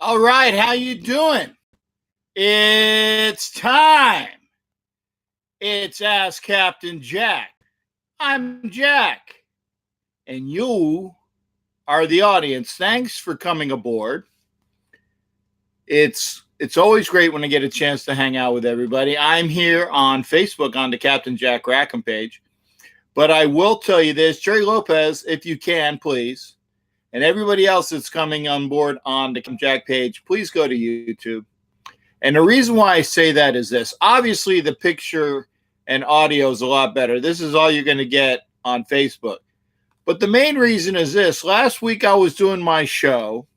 All right, how you doing? It's time. It's Ask Captain Jack. I'm Jack, and you are the audience. Thanks for coming aboard. It's always great when I get a chance to hang out with everybody. I'm here on Facebook on the Captain Jack Rackham page, but I will tell you this, Jerry Lopez, if you can, please, and everybody else that's coming on board on the Captain Jack page, please go to YouTube. And the reason why I say that is this. Obviously, the picture and audio is a lot better. This is all you're going to get on Facebook. But the main reason is this. Last week, I was doing my show,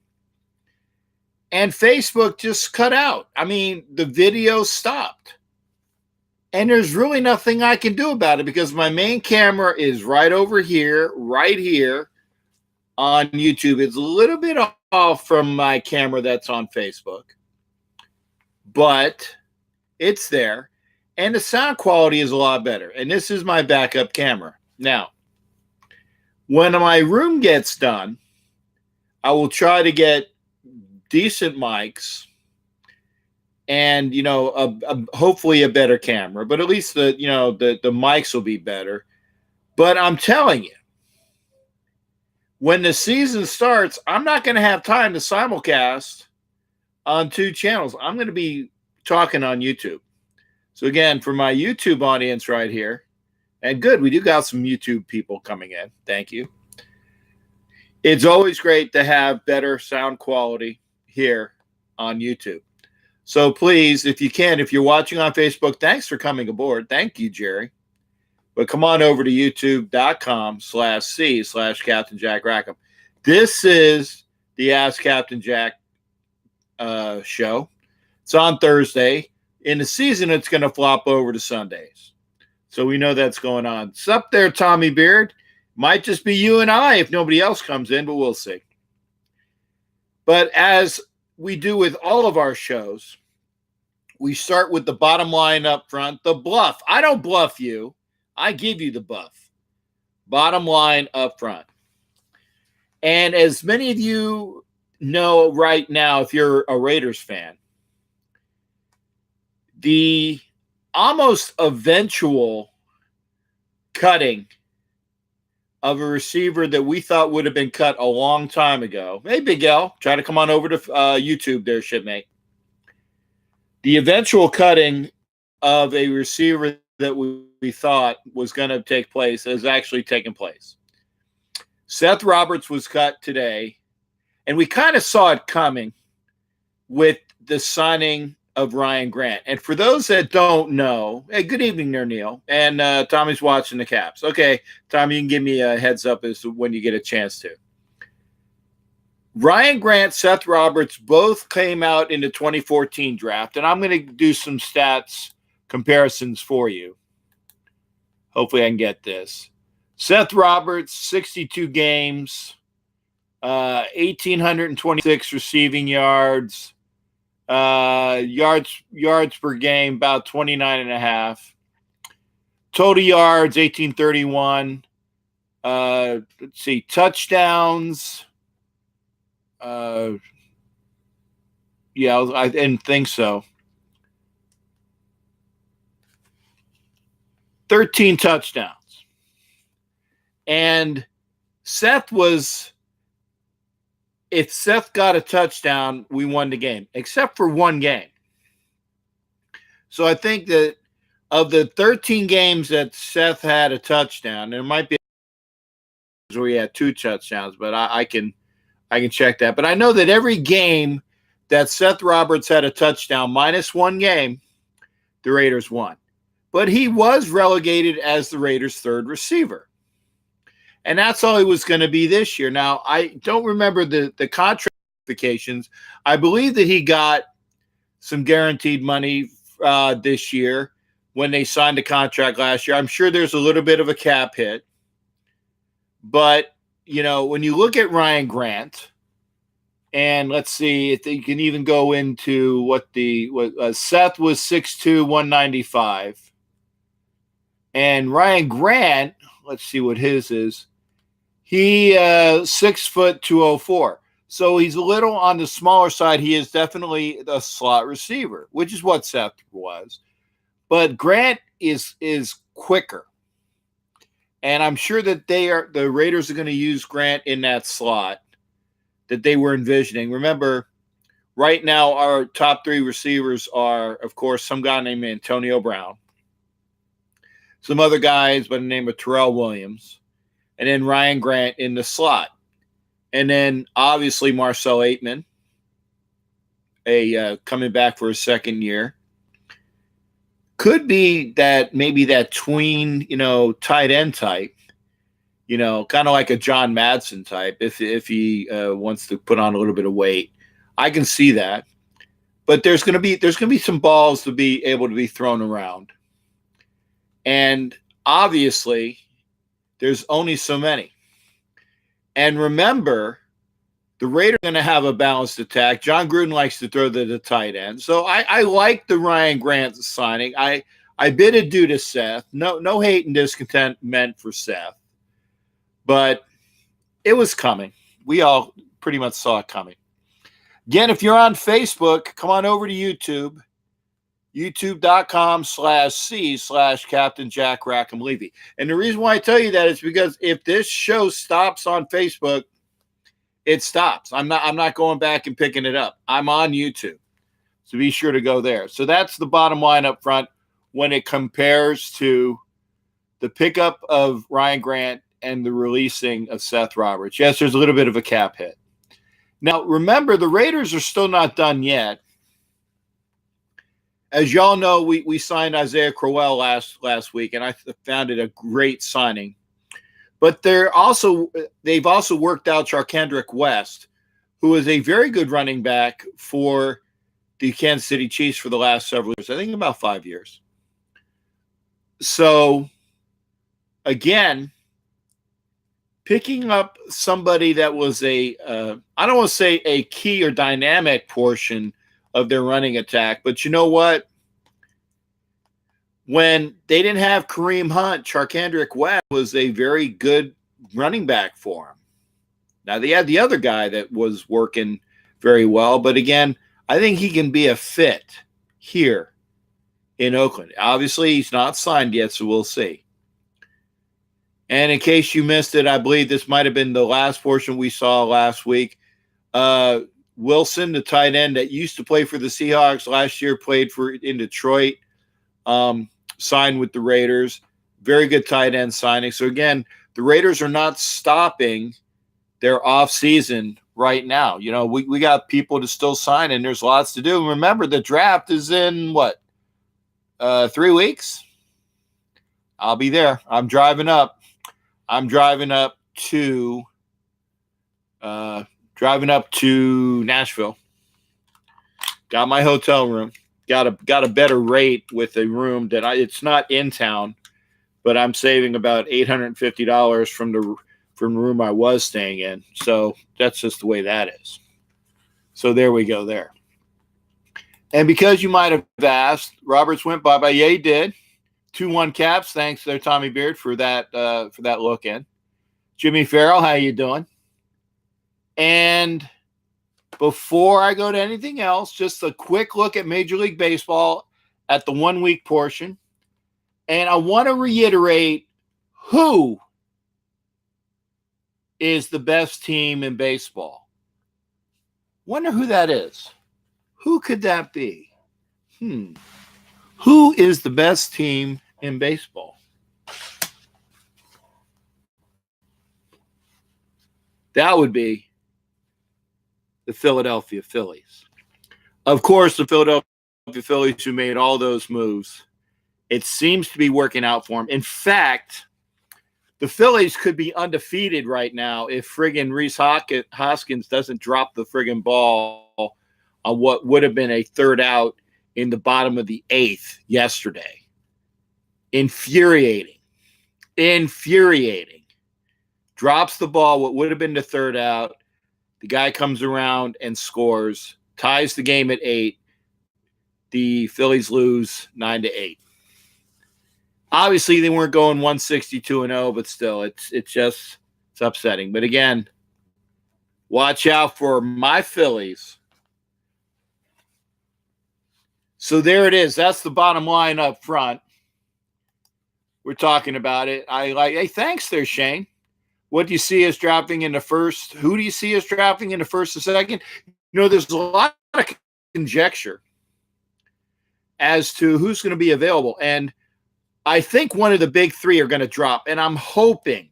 and Facebook just cut out. I mean, the video stopped. And there's really nothing I can do about it because my main camera is right over here, right here on YouTube. It's a little bit off from my camera that's on Facebook, but it's there, and the sound quality is a lot better. And this is my backup camera. Now, when my room gets done, I will try to get decent mics and, hopefully a better camera, but at least the mics will be better. But I'm telling you, when the season starts, I'm not going to have time to simulcast on two channels. I'm going to be talking on YouTube. So again, for my YouTube audience right here, and good, we do got some YouTube people coming in. Thank you. It's always great to have better sound quality here on YouTube. So please, if you can, if you're watching on Facebook, thanks for coming aboard. Thank you, Jerry. But come on over to youtube.com/C/Captain Jack Rackham. This is the Ask Captain Jack show. It's on Thursday. In the season, it's going to flop over to Sundays. So we know that's going on. It's up there, Tommy Beard. Might just be you and I if nobody else comes in, but we'll see. But as we do with all of our shows, we start with the bottom line up front, the bluff. I don't bluff you. I give you the buff. Bottom line up front. And as many of you know right now, if you're a Raiders fan, the almost eventual cutting of a receiver that we thought would have been cut a long time ago. Hey, Big L, try to come on over to YouTube there, shipmate. The eventual cutting of a receiver that we thought was going to take place has actually taken place. Seth Roberts was cut today, and we kind of saw it coming with the signing of Ryan Grant. And for those that don't know, hey, good evening there, Neil. And Tommy's watching the Caps. Okay, Tommy, you can give me a heads up as to when you get a chance to. Ryan Grant, Seth Roberts both came out in the 2014 draft, and I'm going to do some stats comparisons for you. Hopefully I can get this. Seth Roberts, 62 games, 1,826 receiving yards, yards per game, about 29.5. Total yards, 1,831. Let's see, touchdowns. Yeah, I didn't think so. 13 touchdowns. And Seth was, if Seth got a touchdown, we won the game, except for one game. So I think that of the 13 games that Seth had a touchdown, there might be where he had 2 touchdowns, but I can check that. But I know that every game that Seth Roberts had a touchdown, minus one game, the Raiders won. But he was relegated as the Raiders' third receiver. And that's all he was going to be this year. Now, I don't remember the contract ramifications. I believe that he got some guaranteed money this year when they signed the contract last year. I'm sure there's a little bit of a cap hit. But, when you look at Ryan Grant, and let's see if you can even go into what Seth was 6'2", 195. And Ryan Grant, let's see what his is. He 6 foot 204. So he's a little on the smaller side. He is definitely a slot receiver, which is what Seth was. But Grant is quicker. And I'm sure that the Raiders are going to use Grant in that slot that they were envisioning. Remember, right now our top three receivers are, of course, some guy named Antonio Brown, some other guys by the name of Terrell Williams, and then Ryan Grant in the slot. And then obviously Marcell Ateman, coming back for his second year. Could be that maybe that tween, tight end type, kind of like a John Madsen type if he wants to put on a little bit of weight. I can see that. But there's going to be some balls to be able to be thrown around. And obviously there's only so many. And remember, the Raiders are going to have a balanced attack. John Gruden likes to throw the tight end. So I like the Ryan Grant signing. I bid adieu to Seth. No hate and discontentment for Seth. But it was coming. We all pretty much saw it coming. Again, if you're on Facebook, come on over to YouTube. YouTube.com/C/Captain Jack Rackham Levy. And the reason why I tell you that is because if this show stops on Facebook, it stops. I'm not going back and picking it up. I'm on YouTube. So be sure to go there. So that's the bottom line up front when it compares to the pickup of Ryan Grant and the releasing of Seth Roberts. Yes, there's a little bit of a cap hit. Now, remember, the Raiders are still not done yet. As y'all know, we signed Isaiah Crowell last week, and I found it a great signing. But they've also worked out Charkandrick West, who is a very good running back for the Kansas City Chiefs for the last several years. I think about 5 years. So, again, picking up somebody that was I don't want to say a key or dynamic portion of their running attack. But you know what? When they didn't have Kareem Hunt, Charkandrick West was a very good running back for him. Now, they had the other guy that was working very well. But again, I think he can be a fit here in Oakland. Obviously, he's not signed yet, so we'll see. And in case you missed it, I believe this might have been the last portion we saw last week. Wilson, the tight end that used to play for the Seahawks last year, played in Detroit, signed with the Raiders. Very good tight end signing. So again, the Raiders are not stopping their off season right now. We got people to still sign, and there's lots to do. And remember, the draft is in 3 weeks? I'll be there. I'm driving up to Nashville. Got my hotel room. Got a better rate with a room that it's not in town, but I'm saving about $850 from the room I was staying in. So that's just the way that is. So there we go there. And because you might have asked, Roberts went bye-bye. Yeah, he did. 2-1 Caps. Thanks there, Tommy Beard, for that look in. Jimmy Farrell, how you doing? And before I go to anything else, just a quick look at Major League Baseball at the 1 week portion. And I want to reiterate who is the best team in baseball. Wonder who that is. Who could that be? Who is the best team in baseball? That would be the Philadelphia Phillies. Of course, the Philadelphia Phillies who made all those moves. It seems to be working out for them. In fact, the Phillies could be undefeated right now if friggin' Rhys Hoskins doesn't drop the friggin' ball on what would have been a third out in the bottom of the 8th yesterday. Infuriating. Drops the ball, what would have been the third out. The guy comes around and scores, ties the game at 8. The Phillies lose 9-8. Obviously, they weren't going 162-0, but still, it's upsetting. But again, Watch out for my Phillies. So there it is. That's the bottom line up front. We're talking about it. Hey, thanks there, Shane. What do you see us drafting in the first? Who do you see us drafting in the first or second? There's a lot of conjecture as to who's going to be available. And I think one of the big three are going to drop. And I'm hoping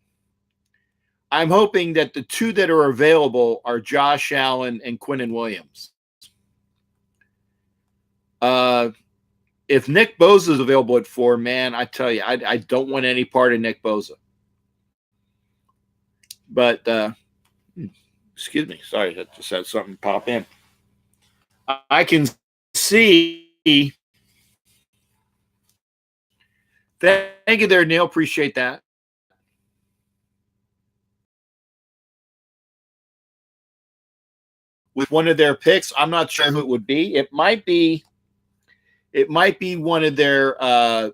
that the two that are available are Josh Allen and Quinnen Williams. If Nick Bosa is available at 4, man, I tell you, I don't want any part of Nick Bosa. But, excuse me, sorry, I just had something pop in. I can see. Thank you there, Neil. Appreciate that. With one of their picks, I'm not sure who it would be. It might be one of their well,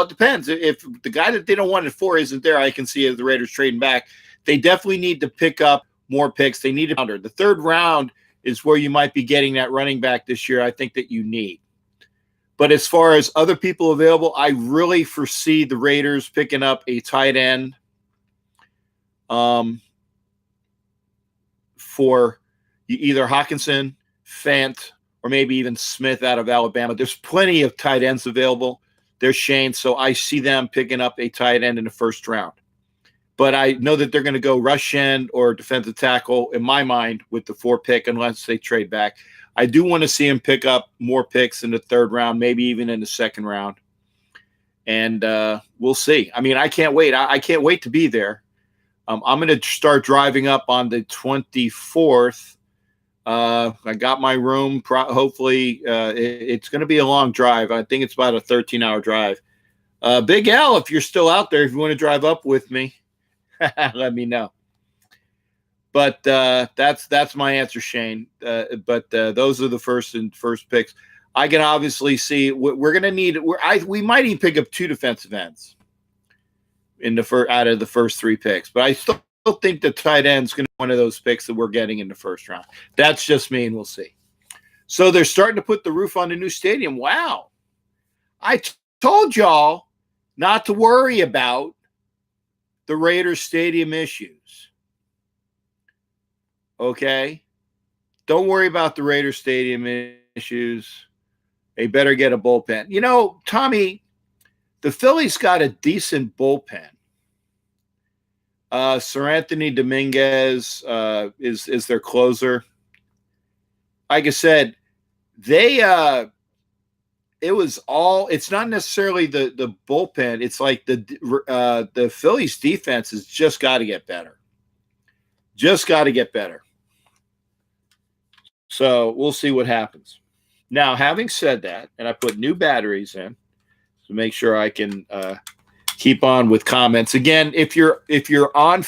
it depends. If the guy that they don't want at 4 isn't there, I can see the Raiders trading back. They definitely need to pick up more picks. They need a rounder. The 3rd round is where you might be getting that running back this year. I think that you need. But as far as other people available, I really foresee the Raiders picking up a tight end for either Hockenson, Fant, or maybe even Smith out of Alabama. There's plenty of tight ends available. There's Shane, so I see them picking up a tight end in the 1st round. But I know that they're going to go rush end or defensive tackle, in my mind, with the 4 pick, unless they trade back. I do want to see him pick up more picks in the 3rd round, maybe even in the 2nd round. And we'll see. I mean, I can't wait. I can't wait to be there. I'm going to start driving up on the 24th. I got my room. Hopefully, it's going to be a long drive. I think it's about a 13-hour drive. Big Al, if you're still out there, if you want to drive up with me, let me know. But that's my answer, Shane. But those are the first picks. I can obviously see we're going to need. We might even pick up 2 defensive ends in the out of the first 3 picks. But I still think the tight end is going to be one of those picks that we're getting in the 1st round. That's just me, and we'll see. So they're starting to put the roof on the new stadium. Wow. I told y'all not to worry about the Raiders stadium issues. Okay? Don't worry about the Raiders stadium issues. They better get a bullpen. Tommy, the Phillies got a decent bullpen. Sir Anthony Dominguez is their closer. Like I said, it's not necessarily the bullpen. It's like the Phillies defense has just got to get better. Just got to get better. So we'll see what happens. Now, having said that, and I put new batteries in to make sure I can keep on with comments. Again, if you're on